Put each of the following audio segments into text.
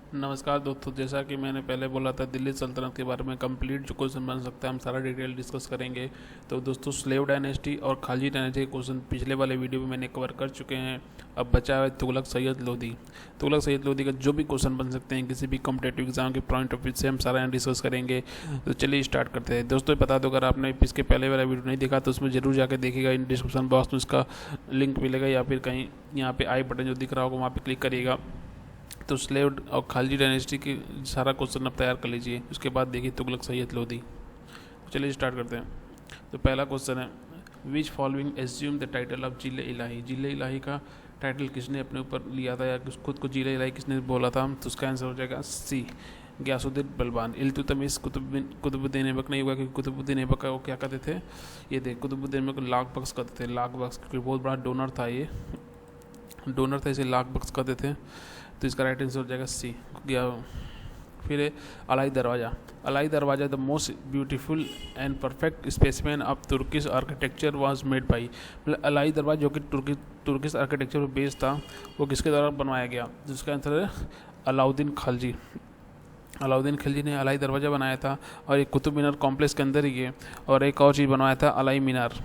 नमस्कार दोस्तों, जैसा कि मैंने पहले बोला था दिल्ली सल्तनत के बारे में कंप्लीट जो क्वेश्चन बन सकता है हम सारा डिटेल डिस्कस करेंगे। तो दोस्तों, स्लेव डायनेस्टी और खालजी डायनेस्टी के क्वेश्चन पिछले वाले वीडियो में मैंने कवर कर चुके हैं। अब बचा है तुगलक सैयद लोधी। तुगलक सैयद लोधी का जो भी क्वेश्चन बन सकते हैं किसी भी कॉम्पिटेटिव एग्जाम के पॉइंट ऑफ व्यू से हम सारा यहाँ डिस्कस करेंगे। तो चलिए स्टार्ट करते हैं। दोस्तों बता दो, अगर आपने इसके पहले वाला वीडियो नहीं देखा तो उसमें जरूर जाकर देखिएगा। इन डिस्क्रिप्शन बॉक्स में उसका लिंक मिलेगा या फिर कहीं यहाँ पे आई बटन जो दिख रहा होगा वहाँ पे क्लिक करिएगा। तो स्लेव और खालजी डायनेस्टी की सारा क्वेश्चन अब तैयार कर लीजिए, उसके बाद देखिए तुगलक सैयद लोधी। तो चलिए स्टार्ट करते हैं। तो पहला क्वेश्चन है, which following assume the title of जिले इलाही। जिले इलाही का टाइटल किसने अपने ऊपर लिया था या खुद को जिले इलाही किसने बोला था? तो उसका आंसर हो जाएगा सी, गयासुद्दीन बलबान। इल्तुतमिश कुतुबुद्दीन ऐबक नहीं होगा, क्योंकि कुतुबुद्दीन ऐबक का वो क्या कहते थे, ये देख कुतुबुद्दीन ऐबक लाख बख्श कहते थे। लाख बख्श क्योंकि बहुत बड़ा डोनर था, ये डोनर था, इसे लाख बख्श कहते थे। तो इसका राइट आंसर हो जाएगा सी, गया। फिर है अलाई दरवाज़ा। अलाई दरवाज़ा the most beautiful and perfect specimen of Turkish architecture was made by. मतलब अलाई दरवाज़ा जो कि तुर्किश आर्किटेक्चर पर बेस्ड था, वो किसके द्वारा बनवाया गया? जिसका आंसर है अलाउद्दीन खिलजी। अलाउद्दीन खिलजी ने अलाई दरवाज़ा बनाया था, और एक कुतुब मीनार कॉम्प्लेक्स के अंदर ही है। और एक और चीज़ बनवाया था, अलाई मीनार।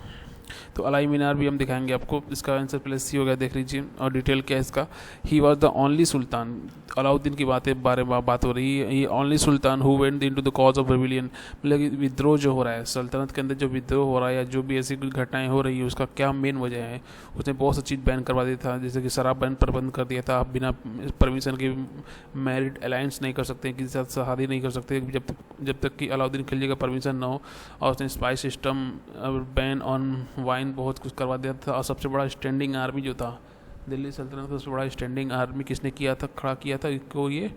तो अलाई मीनार भी हम दिखाएंगे आपको। इसका आंसर पहले सी हो गया, देख लीजिए। और डिटेल क्या है इसका, he was the only sultan. Alauddin की बारे में बात हो रही है। He only sultan who went into the cause of rebellion. मतलब कि विद्रोह जो हो रहा है सल्तनत के अंदर, जो विद्रोह हो रहा है या जो भी ऐसी घटनाएं हो रही है, उसका क्या मेन वजह है? उसने बहुत सी चीज़ बैन करवा दिया था, जैसे कि शराब बैन पर बंद कर दिया था। आप बिना परमिशन के मैरिड अलायंस नहीं कर सकते, किसी के साथ शादी नहीं कर सकते जब तक कि अलाउद्दीन खिलजी का परमिशन ना हो। और उसने spice system, ban on wine, बहुत कुछ करवा दिया था। और सबसे बड़ा स्टैंडिंग आर्मी जो था दिल्ली सल्तनत का, सबसे बड़ा स्टैंडिंग आर्मी किसने किया था, खड़ा किया था? इसको ये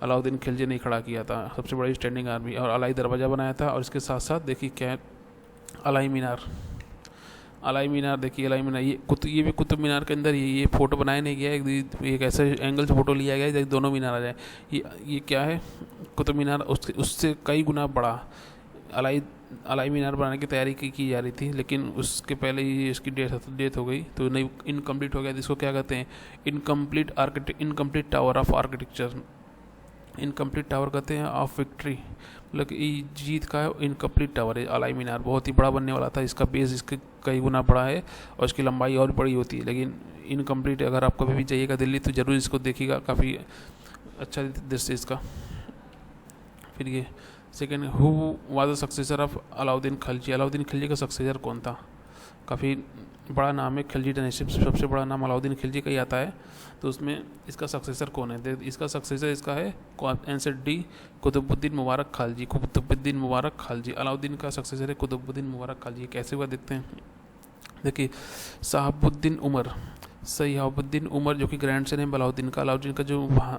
अलाउद्दीन खिलजी ने खड़ा किया था, सबसे बड़ी स्टैंडिंग आर्मी। और अलाई दरवाज़ा बनाया था। और इसके साथ साथ देखिए क्या है, अलाई मीनार। अलाई मीनार देखिए, अलाई मीनार ये भी कुतुब मीनार के अंदर ये फ़ोटो बनाया नहीं गया, एक ऐसे एंगल से फ़ोटो लिया गया है दोनों मीनार आ जाए। ये क्या है, कुतुब मीनार उससे कई गुना बड़ा। अलाई मीनार बनाने की तैयारी की जा रही थी, लेकिन उसके पहले ही इसकी डेथ हो गई, तो नहीं इनकम्प्लीट हो गया। जिसको क्या कहते हैं, incomplete tower of architecture. Incomplete tower कहते हैं ऑफ विक्ट्री, मतलब कि जीत का इनकम्प्लीट टावर है। अलाई मीनार बहुत ही बड़ा बनने वाला था, इसका बेस इसके कई गुना बड़ा है और इसकी लंबाई और बड़ी होती है, लेकिन इनकम्प्लीट। अगर आप कभी भी जाइएगा दिल्ली तो ज़रूर इसको देखिएगा, काफ़ी अच्छा दृश्य इसका। फिर ये second, who was the successor of Alauddin Khilji. Alauddin Khilji का सक्सेसर कौन था? काफ़ी बड़ा नाम है खिलजी डायनेस्टी, सबसे बड़ा नाम अलाउद्दीन खिलजी का ही आता है। तो उसमें इसका सक्सेसर कौन है? इसका सक्सेसर इसका है आंसर डी, कुतुबुद्दीन मुबारक खालजी। कुतुबुद्दीन मुबारक खालजी अलाउद्दीन का सक्सेसर है, कुतुबुद्दीन मुबारक खालजी। कैसे हुआ देखते हैं। देखिए, शहाबुद्दीन उमर, सहाबुद्दीन उमर जो कि ग्रैंड सन है अलाउद्दीन का। अलाउद्दीन का जो क्या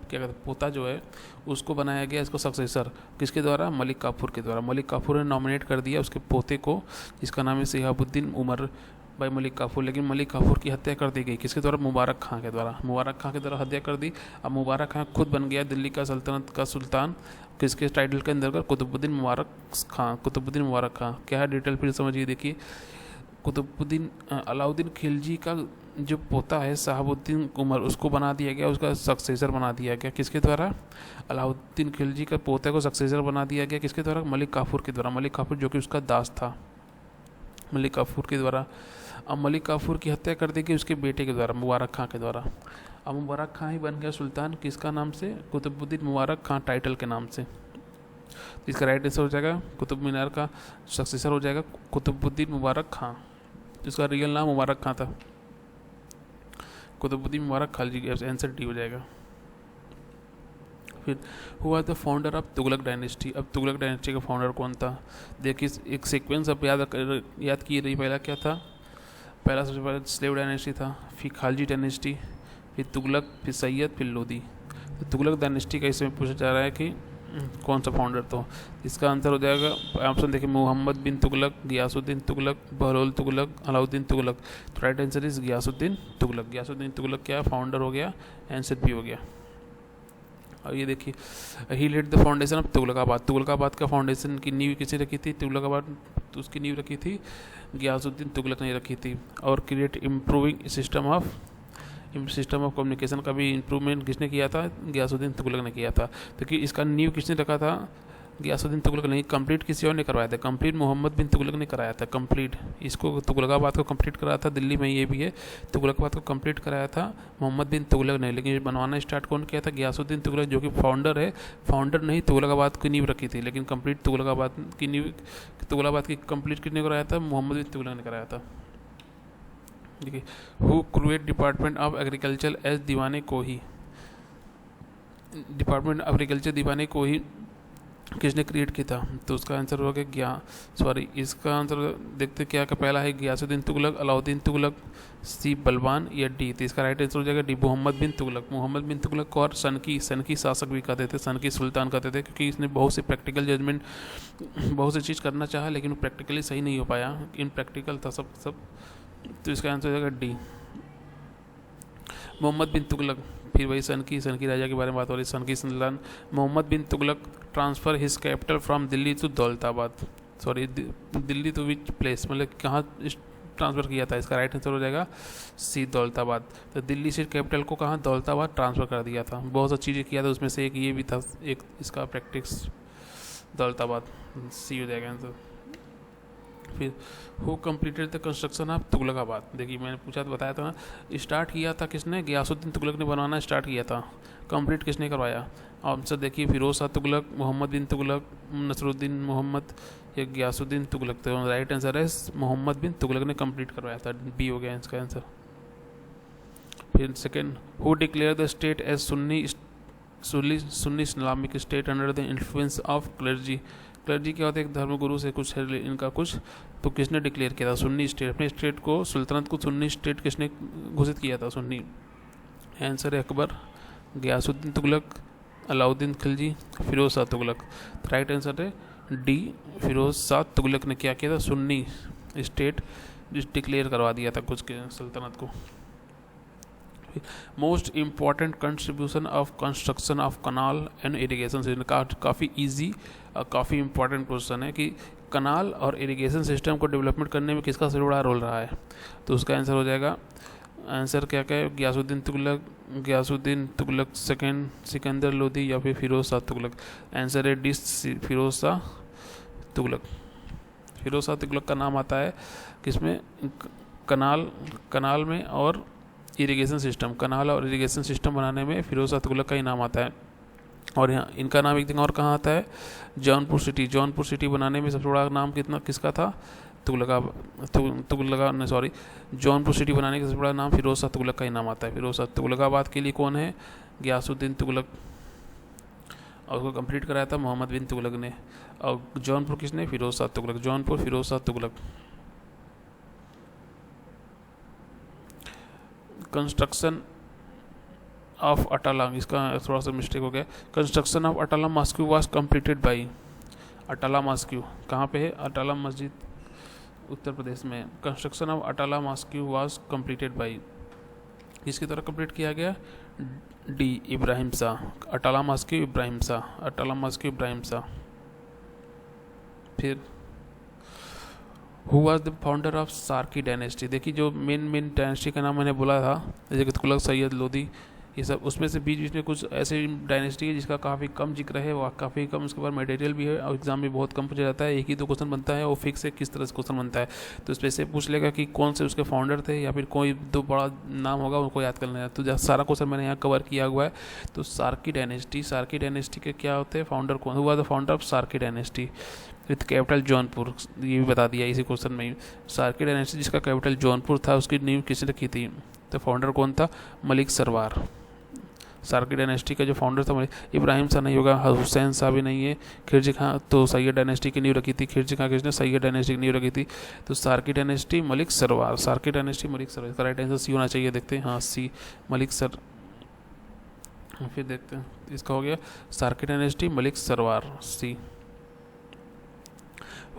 कहते हैं पोता जो है, उसको बनाया गया इसको सक्सेसर। किसके द्वारा? मलिक काफूर के द्वारा। मलिक काफूर ने नॉमिनेट कर दिया उसके पोते को, जिसका नाम है सहाबुद्दीन उमर भाई मलिक काफूर। लेकिन मलिक काफूर की हत्या कर दी गई, किसके द्वारा? मुबारक खां के द्वारा। मुबारक खां के द्वारा हत्या कर दी। अब मुबारक खां खुद बन गया दिल्ली का सल्तनत का सुल्तान, किसके टाइटल के अंदर? कुतुबुद्दीन मुबारक खां। कुतुबुद्दीन मुबारक खां क्या है, डिटेल फिर समझिए। देखिए, कुतुबुद्दीन अलाउद्दीन खिलजी का जो पोता है शहाबुद्दीन उमर, उसको बना दिया गया, उसका सक्सेसर बना दिया गया। किसके द्वारा? अलाउद्दीन खिलजी का पोते को सक्सेसर बना दिया गया। किसके द्वारा? मलिक काफूर के द्वारा। मलिक काफूर जो कि उसका दास था, मलिक काफूर के द्वारा। अब मलिक काफूर की हत्या कर दी गई उसके बेटे के द्वारा, मुबारक खां के द्वारा। अब मुबारक खां ही बन गया सुल्तान, किसका नाम से? कुतुबुद्दीन मुबारक खां टाइटल के नाम से। तो इसका राइट आंसर हो जाएगा, कुतुब मीनार का सक्सेसर हो जाएगा कुतुबुद्दीन मुबारक खां। इसका रियल नाम मुबारक खां था, कुतुबुद्दीन मुबारक खालजी। आंसर डी हो जाएगा। फिर हुआ the founder of Tughlaq dynasty. अब तुगलक डायनेस्टी का फाउंडर कौन था? देखिए, एक सीक्वेंस अब याद की रही। पहला क्या था? पहला सबसे पहले स्लेव डायनेस्टी था, फिर खालजी डायनेस्टी, फिर तुगलक, फिर सैयद, फिर लोधी। तो तुगलक डायनेस्टी का इसमें पूछा जा रहा है कि कौन सा फाउंडर? तो इसका आंसर हो जाएगा ऑप्शन देखिए, मोहम्मद बिन तुगलक, गियासुद्दीन तुगलक, बहलोल तुगलक, अलाउद्दीन तुगलक। तो right answer is Ghiyasuddin Tughlaq. Ghiyasuddin Tughlaq क्या फाउंडर हो गया, आंसर भी हो गया। और ये देखिए, he laid the foundation of Tughlaqabad. Tughlaqabad का फाउंडेशन की नींव किसने रखी थी? तुगलकाबाद, तो उसकी नींव रखी थी गियासुद्दीन तुगलक ने रखी थी। और create improving system of system of communication का भी इम्प्रूवमेंट किसने किया था? गियासुद्दीन तुगलक ने किया था। तो कि इसका नींव किसने रखा था? गियासुद्दीन तुगलक नहीं, कंप्लीट किसी और ने करवाया था। कंप्लीट मोहम्मद बिन तुगलक ने कराया था। कंप्लीट इसको तुगलकाबाद को कंप्लीट कराया था, दिल्ली में ये भी है। तुगलकाबाद को कंप्लीट कराया था मोहम्मद बिन तुगलक ने, लेकिन बनवाना स्टार्ट कौन किया था? गियासुद्दीन तुगलक, जो कि फाउंडर है। फाउंडर नहीं, तुगलकाबाद की नींव रखी थी, लेकिन कंप्लीट तुगलकाबाद की नींव, तुगलकाबाद की कंप्लीट किसने कराया था? मोहम्मद बिन तुगलक ने कराया था। देखिए, who create department of agriculture as दीवाने को ही, डिपार्टमेंट ऑफ एग्रीकल्चर दीवाने को ही किसने क्रिएट किया था? तो उसका आंसर हो गया इसका आंसर देखते क्या का पहला है गियासुद्दीन तुगलक, अलाउद्दीन तुगलक, सी बलबान या डी? तो इसका राइट आंसर हो जाएगा डी, मोहम्मद बिन तुगलक। मोहम्मद बिन तुगलक को और सनकी शासक भी कहते थे, सनकी सुल्तान कहते थे, क्योंकि इसने बहुत से प्रैक्टिकल जजमेंट, बहुत सी चीज़ करना चाहा, लेकिन प्रैक्टिकली सही नहीं हो पाया, इनप्रैक्टिकल था सब। तो इसका आंसर हो जाएगा डी, मोहम्मद बिन तुगलक। फिर वही सन की राजा के बारे में बात हो रही, सन की सुल्तान। Mohammad bin Tughlaq transfer his capital from Delhi to Daulatabad, Delhi to which place, मतलब कहाँ ट्रांसफ़र किया था? इसका राइट आंसर हो जाएगा सी, दौलताबाद। तो दिल्ली से कैपिटल को कहाँ? दौलताबाद ट्रांसफ़र कर दिया था। बहुत सा चीज़ें किया था, उसमें से एक ये भी था, एक इसका प्रैक्टिस, दौलताबाद, सी हो जाएगा आंसर। फिर who completed the construction of Tughlaqabad? देखिए मैंने पूछा तो बताया था ना, स्टार्ट किया था किसने? गियासुद्दीन तुगलक ने बनवाना स्टार्ट किया था। कंप्लीट किसने करवाया? आंसर देखिए, फिरोज शाह तुगलक, मोहम्मद बिन तुगलक, नसरुद्दीन मोहम्मद या गियासुद्दीन तुगलक। तो राइट आंसर है मोहम्मद बिन तुगलक ने कंप्लीट करवाया था, बी हो गया इसका आंसर। फिर second, who declare the state as Sunni Islamic state under the influence of clergy? Clergy क्या होता है? एक धर्मगुरु से कुछ है इनका कुछ, तो किसने डिक्लेयर किया था सुन्नी स्टेट? अपने स्टेट को, सुल्तनत को सुन्नी स्टेट किसने घोषित किया था? सुन्नी। आंसर है अकबर, गियासुद्दीन तुगलक, अलाउद्दीन खिलजी, फिरोज शाह तुगलक। राइट आंसर है डी, फिरोज शाह तुगलक ने क्या किया था? सुन्नी स्टेट डिक्लेयर करवा दिया था कुछ के सल्तनत को। Most important contribution of construction of canal and irrigation system, काफ़ी इजी और काफ़ी इंपॉर्टेंट क्वेश्चन है कि कनाल और इरिगेशन सिस्टम को डेवलपमेंट करने में किसका सबसे बड़ा रोल रहा है? तो उसका आंसर हो जाएगा, आंसर क्या क्या है? गियासुद्दीन तुगलक सेकेंड, सिकंदर लोधी या फिर फिरोज शाह तुगलक। आंसर है डी, फिरोज शाह तुगलक। फिरोज शाह तुगलक का नाम आता है किसमें? कनाल में और इरिगेशन सिस्टम, कनाल और इरिगेशन सिस्टम बनाने में फिरोज शाह तुगलक का ही नाम आता है। और यहाँ इनका नाम एक दिन और कहाँ आता है? जौनपुर सिटी बनाने में सबसे बड़ा नाम किसका था? जौनपुर सिटी बनाने का सबसे बड़ा नाम फिरोज शाह तुगलक का ही नाम आता है। फिरोज शाह तुगलकाबाद के लिए कौन है? गियासुद्दीन तुगलक, और उसको कंप्लीट कराया था मोहम्मद बिन तुगलक ने। और जौनपुर किसने? फिरोज शाह तुगलक। जौनपुर फिरोज शाह तुगलक। कंस्ट्रक्शन ऑफ अटाला, इसका थोड़ा सा मिस्टेक हो गया। Construction of Atala mosque was completed by, Atala mosque कहाँ पे है? अटाला मस्जिद उत्तर प्रदेश में। Construction of Atala mosque was completed by, किसकी तरह कंप्लीट किया गया? डी, इब्राहिम शाह। अटाला मॉस्क्यू इब्राहिम शाह। फिर who was the founder of Sarki dynasty? देखिए जो मेन डायनेस्टी का नाम मैंने बोला था, जैसे तुगलक, सैयद, लोधी, ये सब, उसमें से बीच में कुछ ऐसे डायनेस्टी है जिसका काफ़ी कम जिक्र है, वो काफ़ी कम, उसके बाद मटेरियल भी है और एग्जाम में बहुत कम पूछा जाता है। एक ही दो क्वेश्चन बनता है और फिक्स है किस तरह से क्वेश्चन बनता है। तो इस पर से पूछ लेगा कि कौन से उसके फाउंडर थे या फिर कोई दो बड़ा नाम होगा उनको याद करना है। तो सारा क्वेश्चन मैंने यहाँ कवर किया हुआ है। तो सार्की डायनेस्टी के क्या होते हैं? फाउंडर कौन हुआ? The founder of Sarki dynasty with capital Jaunpur, ये भी बता दिया इसी क्वेश्चन में ही। सार्की डायनेस्टी जिसका कैपिटल जौनपुर था, उसकी नींव किसने रखी थी? तो फाउंडर कौन था? मलिक सरवार। सार्की डायनेस्टी का जो फाउंडर था इब्राहिम शाह नहीं होगा, हुसैन शाह भी नहीं है, खिलजी खां तो सैयद डायनेस्टी की नींव रखी थी। खिलजी खां किसने? सैयद डायनेस्टी की नींव रखी थी। तो सार्की डायनेस्टी मलिक सरवार, इसका राइट आंसर सी होना चाहिए। देखते हैं, हाँ सी, मलिक सर। फिर देखते हैं, इसका हो गया Sharqi dynasty Malik Sarwar, C.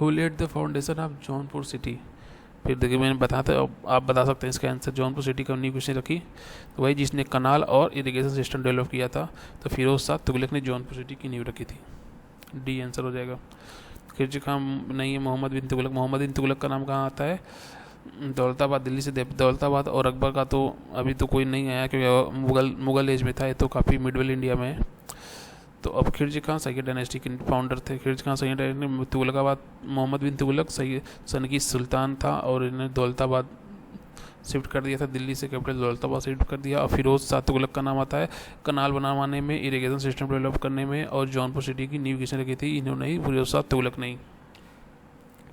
Who laid the foundation of Jaunpur city? फिर देखिए मैंने बताया, आप बता सकते हैं इसका आंसर। जौनपुर सिटी का नींव किसने रखी? तो वही जिसने कनाल और इरिगेशन सिस्टम डेवलप किया था। तो फिरोज शाह तुगलक ने जौनपुर सिटी की नींव रखी थी, डी आंसर हो जाएगा। खिलजी खां नहीं है, मोहम्मद बिन तुगलक का नाम कहाँ आता है? दौलताबाद दिल्ली से दौलताबाद और अकबर का तो अभी तो कोई नहीं आया क्योंकि मुगल एज में था, ये तो काफ़ी मिडल इंडिया में है। तो अब खिलजी खां सैयद डायनेस्टी के फाउंडर थे। खिलजी खां सैयद डायनेस्टी तुगलकाबाद मोहम्मद बिन तुगलक सैयद सन की सुल्तान था और इन्हें दौलताबाद शिफ्ट कर दिया था, दिल्ली से कैपिटल दौलताबाद शिफ्ट कर दिया। और फिरोज शाह तुगलक का नाम आता है कनाल बनवाने में, इरिगेशन सिस्टम डेवलप करने में और जौनपुर सिटी की नींव किसने रखी थी, इन्होंने ही, फिरोज शाह तुगलक नहीं।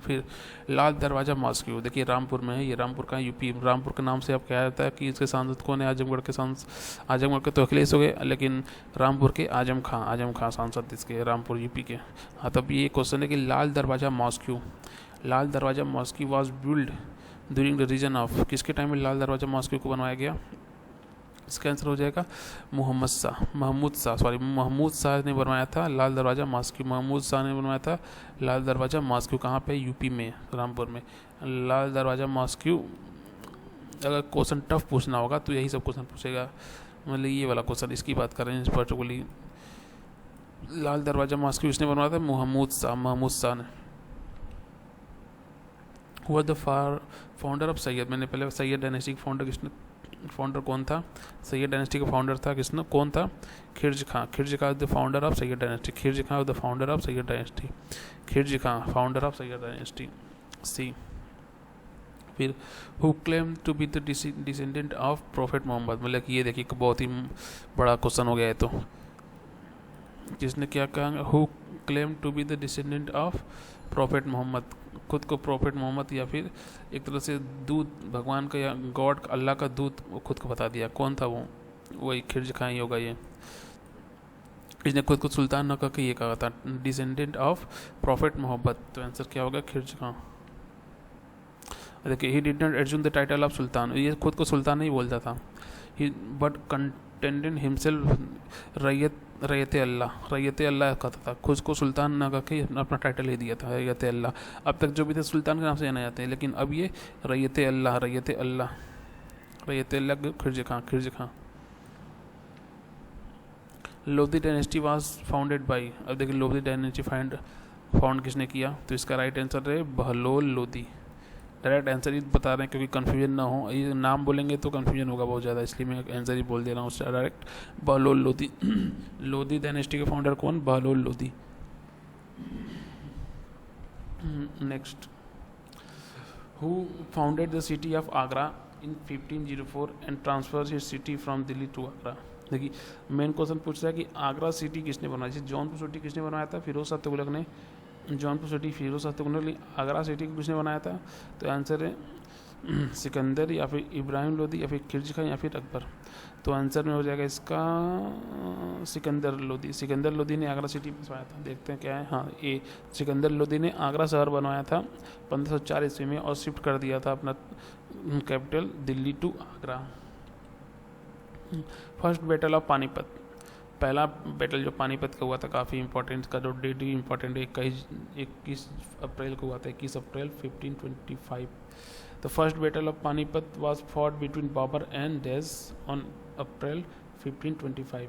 फिर लाल दरवाज़ा मॉस्क, देखिए रामपुर में है, ये रामपुर का यूपी। रामपुर के नाम से अब कहा जाता है कि इसके सांसद कौन है, आजमगढ़ के तो अखिलेश हो गए, लेकिन रामपुर के आजम खां सांसद इसके रामपुर यूपी के। हाँ, तब ये क्वेश्चन है कि लाल Darwaza mosque, Lal Darwaza mosque was build during the region of, किसके टाइम में लाल दरवाज़ा मॉस्क को बनवाया गया? इसका आंसर हो जाएगा महमूद शाह ने बनवाया था लाल दरवाज़ा मॉस्क। महमूद शाह ने बनवाया था लाल दरवाज़ा मॉस्क। कहाँ पे? यूपी में, रामपुर में। लाल दरवाज़ा मॉस्क, अगर क्वेश्चन टफ पूछना होगा तो यही सब क्वेश्चन पूछेगा, मतलब ये वाला क्वेश्चन इसकी बात कर रहे हैं पर्टिकुलरली। लाल दरवाज़ा मॉस्क उसने बनवाया था महमूद शाह ने। हुआ द फाउंडर ऑफ सैयद, मैंने पहले सैयद डायनेस्टी का फाउंडर कौन था? सैयद डायनेस्टी का फाउंडर था कौन था? Khilji Khan the founder of Sayyid dynasty. Khilji Khan the founder of Sayyid dynasty. Khilji Khan founder of Sayyid dynasty. C. फिर who claim to be the descendant of prophet Mohammad, मतलब कि ये देखिए बहुत ही बड़ा क्वेश्चन हो गया है। तो किसने क्या कहा? Who claim to be the descendant of prophet Muhammad, खुद को प्रॉफिट मोहम्मद या फिर एक तरह से दूत भगवान का या गॉड अल्लाह का दूत खुद को बता दिया। कौन था वो? वही खिलजी खां ही होगा ये। इसने खुद को सुल्तान न कह के ये कहा था डिसेंडेंट ऑफ प्रॉफिट मोहम्मद। तो आंसर क्या होगा? खिलजी खां। देखिए, he did not assume the title of sultan, ये खुद को सुल्तान नहीं बोलता था। ही बट कंटेंडेड हिमसेल्फ रैयत अल्लाह कहता था, खुद को सुल्तान ना कह के अपना टाइटल ही दिया था रैयत अल्लाह। अब तक जो भी थे सुल्तान के नाम से जाने जाते हैं, लेकिन अब ये रैयत अल्लाह Khilji Khan. Lodhi dynasty was founded by, अब देखिए लोधी डायनेस्टी फाउंड किसने किया? तो इसका राइट आंसर है बहलोल लोधी। डायरेक्ट आंसर ही बता रहे हैं क्योंकि कन्फ्यूजन ना हो, ये नाम बोलेंगे तो कन्फ्यूजन होगा बहुत ज़्यादा, इसलिए मैं आंसर ही बोल दे रहा हूँ उससे डायरेक्ट। बहलोल लोधी। लोधी डायनेस्टी के फाउंडर कौन? Bahlol Lodhi. Next, who founded the city of Agra in 1504 and transfer his city from Delhi to Agra. देखिए, मेन क्वेश्चन पूछ रहा है कि आगरा सिटी किसने बनवाई थी? जौनपुर सिटी किसने बनाया था? फिरोज शाह तुगलक ने। जौनपुर सिटी फिरोज शाह तुगलक ने। आगरा सिटी को किसने बनाया था? तो आंसर है सिकंदर या फिर इब्राहिम लोधी या फिर खिलजी खां या फिर अकबर। तो आंसर में हो जाएगा इसका सिकंदर लोधी ने आगरा सिटी बनवाया था। देखते हैं क्या है। हाँ, ये सिकंदर लोधी ने आगरा शहर बनवाया था 1504 ईस्वी में और शिफ्ट कर दिया था अपना capital Delhi to Agra. First battle of Panipat, पहला बैटल जो पानीपत का हुआ था काफ़ी इंपॉर्टेंट, का जो डेट भी इंपॉर्टेंट है, 21 अप्रैल को हुआ था, 21 April 1525। The first battle of Panipat was fought between Babur and days on April 1525।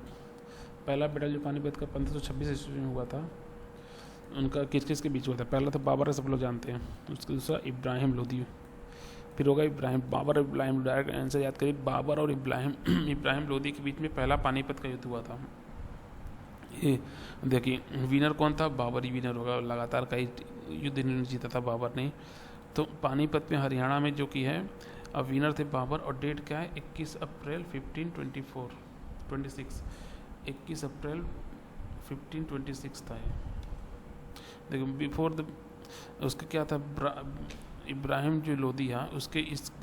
पहला बैटल जो पानीपत का 1526 ईस्वी में हुआ था, उनका किस के बीच हुआ था? पहला तो बाबर है, सब लोग जानते हैं, उसका दूसरा इब्राहिम लोधी, फिर होगा बाबर और इब्राहिम। डायरेक्ट आंसर याद करिए, बाबर और इब्राहिम लोधी के बीच में पहला पानीपत का युद्ध हुआ था। ये देखिए विनर कौन था? बाबर ही विनर होगा, लगातार कई युद्ध इन्होंने जीता था बाबर ने। तो पानीपत में हरियाणा में जो की है, अब विनर थे बाबर और डेट क्या है? 21 अप्रैल 1526। 21 अप्रैल 1526 था ये। देखो बिफोर द उसका क्या था? इब्राहिम जो लोधी है उसके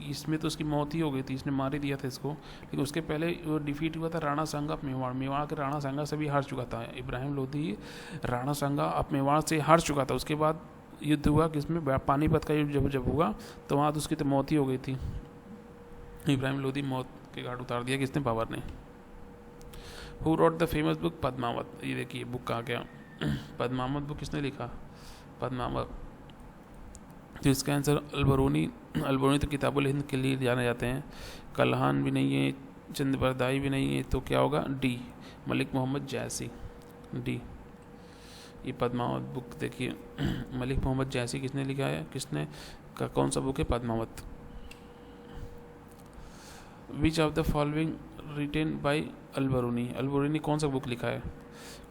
इसमें तो उसकी मौत ही हो गई थी, इसने मार ही दिया था इसको। लेकिन उसके पहले वो डिफीट हुआ था राणा सांगा ऑफ मेवाड़ के राणा सांगा से भी हार चुका था इब्राहिम लोधी। राणा सांगा ऑफ मेवाड़ से हार चुका था। उसके बाद युद्ध हुआ किसमें? पानीपत का युद्ध जब हुआ तो वहाँ तो उसकी तो मौत ही हो गई थी। इब्राहिम लोधी मौत के घाट उतार दिया किसने? बाबर ने। Who wrote the famous book Padmavat, ये देखिए बुक कहाँ गया? पद्मावत बुक किसने लिखा? पद्मावत। तो इसका आंसर अलबरूनी तो किताबुल हिंद के लिए जाने जाते हैं। कल्हान भी नहीं है, चंद्रबरदाई भी नहीं है, तो क्या होगा? डी, मलिक मोहम्मद जैसी, डी। ये पद्मावत बुक देखिए मलिक मोहम्मद जैसी किसने लिखा है? कौन सा बुक है? Padmavat. Which of the following written by Alberuni, Alberuni कौन सा बुक लिखा है?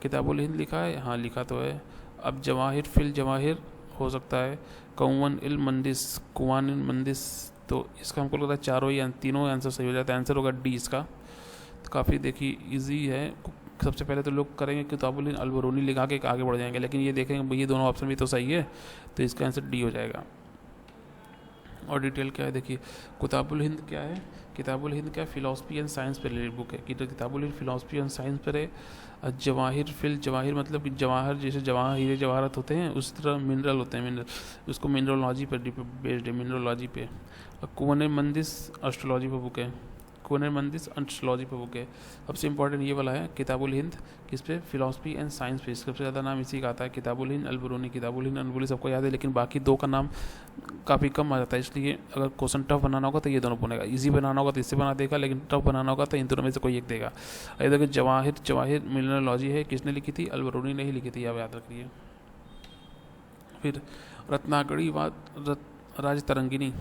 किताबुल हिंद लिखा है, हाँ लिखा तो है। अब जवाहिर फिल जवाहिर हो सकता है, कौवन इल मंदिस, कुवान इल मंदिस, तो इसका हमको लगता है चारों या तीनों आंसर सही हो जाता है। आंसर होगा डी इसका। तो काफ़ी देखिए इजी है। सबसे पहले तो लोग करेंगे किताबुल हिंद अलबरूनी लिखा के आगे बढ़ जाएंगे, लेकिन ये देखेंगे ये दोनों ऑप्शन भी तो सही है, तो इसका आंसर डी हो जाएगा। और डिटेल क्या है देखिए, किताबुल हिंद क्या है? किताबुल हिंद क्या है? फिलॉसफी एंड साइंस पर रिलेटेड बुक है कि किताबुल हिंद फिलॉसफी एंड साइंस पर है। जवाहिर फिल जवाहिर मतलब कि जवाहर, जैसे जवाहर हीरे जवाहरत होते हैं उस तरह मिनरल होते हैं, मिनरल, उसको मिनरोलॉजी पर बेस्ड है, मिनरोलॉजी पे। कुवन मंदिस एस्ट्रोलॉजी पर बुक है, कुवन मंदिस एस्ट्रोलॉजी पर बुक है। सबसे इंपॉर्टेंट ये वाला है किताबुल हिंद, किस पे? फिलॉसफी एंड साइंस पे। सबसे ज़्यादा नाम इसी का आता है, किताबुल हिंद अलबरूनी। किताबुल हिंद अलबरूनी सबको याद है, लेकिन बाकी दो का नाम काफ़ी कम आ जाता है, इसलिए अगर क्वेश्चन टफ बनाना होगा तो ये दोनों बनेगा, इजी बनाना होगा तो इससे बना देगा, लेकिन टफ बनाना होगा तो इन दोनों में से कोई एक देगा। ये देखिए जवाहिर, जवाहिर मिनरोलॉजी है, किसने लिखी थी? अलबरूनी ने ही लिखी थी, आप याद रखिए। फिर रत्नाकड़ी व राजतरंगिनी,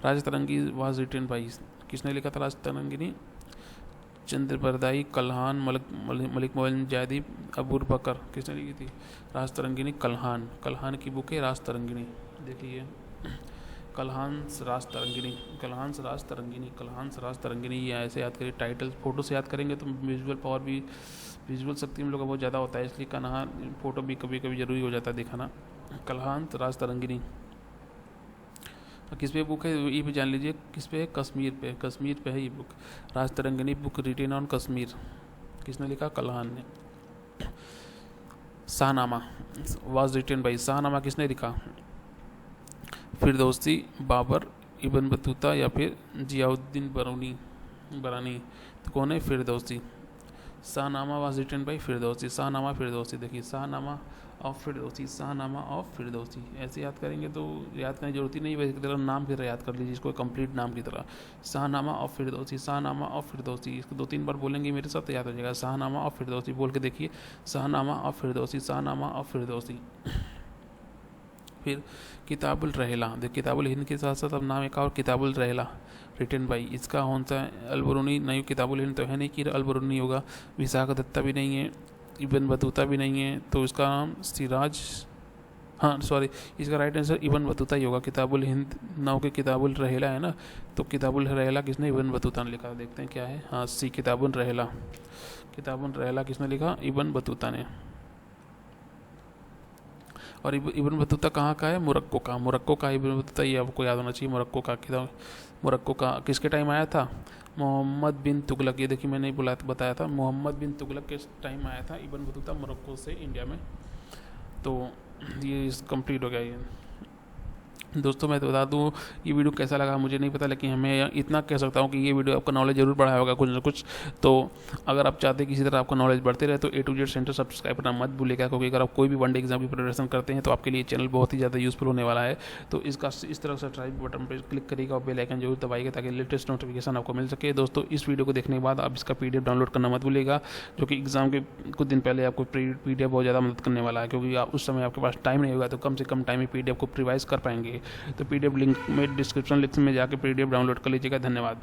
राजतरंगी वाज रिटन बाई, किसने लिखा था राजतरंगिनी? चंद्रबरदाई, कल्हान, मलिक मोहन जयदीप, अबूर बकर, किसने लिखी थी राजतरंगिनी? कल्हान, कल्हान की बुक है राजतरंगिनी। देखिए कल्हांस राजतरंगिनी, कल्हांस राजतरंगिनी, कल्हांस राजतरंगिनी, ये ऐसे याद करिए। टाइटल फोटो से याद करेंगे तो विजुअल पावर भी, विजुअल शक्ति हम लोग का बहुत ज़्यादा होता है, इसलिए कल्हान फोटो भी कभी कभी जरूरी हो जाता है दिखाना। कल्हांस राजतरंगिनी किस पे बुक है ये भी जान लीजिए, किस पे है? कश्मीर पे, कश्मीर पे है ये book. Rajatarangini book retain on Kashmir, किसने लिखा? कल्हान ने। Shahnameh was written by, Shahnameh किसने लिखा? फिरदौसी, बाबर, इब्न बतूता या फिर जियाउद्दीन बरानी, तो कौन है? Firdausi. Shahnameh was written by Firdausi, Shahnameh Firdausi. देखिए Shahnameh of Firdausi, Shahnameh of Firdausi, ऐसे याद करेंगे तो याद करने की जरूरत ही नहीं, वैसे की तरह नाम की तरह याद कर लीजिए इसको, कंप्लीट नाम की तरह। Shahnameh of Firdausi, Shahnameh of Firdausi, इसको 2-3 बार बोलेंगे मेरे साथ तो याद हो जाएगा। शाहनामा ऑफ फिरदौसी बोल के देखिए, Shahnameh of Firdausi, Shahnameh of Firdausi. फिर किताबुल रहेला, देख किताबुल हिंद के साथ साथ अब नाम एक और किताबुल रहेला रिटन बाई, इसका कौन सा? अलबरूनी नहीं, किताबुल हिंद तो है नहीं कि अलबरूनी होगा। विशाखा दत्ता भी नहीं है, इब्न बतूता भी नहीं है, तो इसका नाम सिराज, हाँ सॉरी, इसका राइट आंसर इब्न बतूता ही होगा। किताबुल हिंद नाव के किताबुल रहेला है ना, तो किताबुल रहेला किसने? इब्न बतूता ने लिखा। देखते हैं क्या है, हाँ सी किताबुल रहेला, किताबुल रहेला किसने लिखा? इब्न बतूता ने। और इब्न बतूता कहाँ का है? मोरक्को का, मोरक्को का इब्न बतूता, ये आपको याद होना चाहिए। मोरक्को का किताब, मोरक्को का किसके टाइम आया था? मोहम्मद बिन तुगलक, ये देखिए मैंने बताया था, मोहम्मद बिन तुगलक के टाइम आया था इब्न बतूता मोरक्को से इंडिया में। तो ये कंप्लीट हो गया ये। दोस्तों मैं तो बता दूँ ये वीडियो कैसा लगा मुझे नहीं पता, लेकिन हमें इतना कह सकता हूँ कि ये वीडियो आपका नॉलेज जरूर बढ़ाया होगा कुछ ना कुछ। तो अगर आप चाहते हैं किसी तरह आपका नॉलेज बढ़ते रहे तो A to Z centre subscribe करना मत भूलिएगा, क्योंकि अगर आप कोई भी वनडे एग्जाम की प्रिपरेशन करते हैं तो आपके लिए चैनल बहुत ही ज़्यादा यूजफुल होने वाला है। तो इसका इस तरह सब्सक्राइब बटन पर क्लिक करिएगा और बेल आइकन जरूर दबाइएगा ताकि लेटेस्ट नोटिफिकेशन आपको मिल सके। दोस्तों इस वीडियो को देखने के बाद आप इसका PDF डाउनलोड करना मत भूलिएगा, जो कि एग्जाम के कुछ दिन पहले आपको PDF बहुत ज़्यादा मदद करने वाला है, क्योंकि आप उस समय आपके पास टाइम नहीं होगा तो कम से कम टाइम में PDF को रिवाइज कर पाएंगे। तो PDF लिंक में डिस्क्रिप्शन लिंक में जाकर PDF डाउनलोड कर लीजिएगा। धन्यवाद।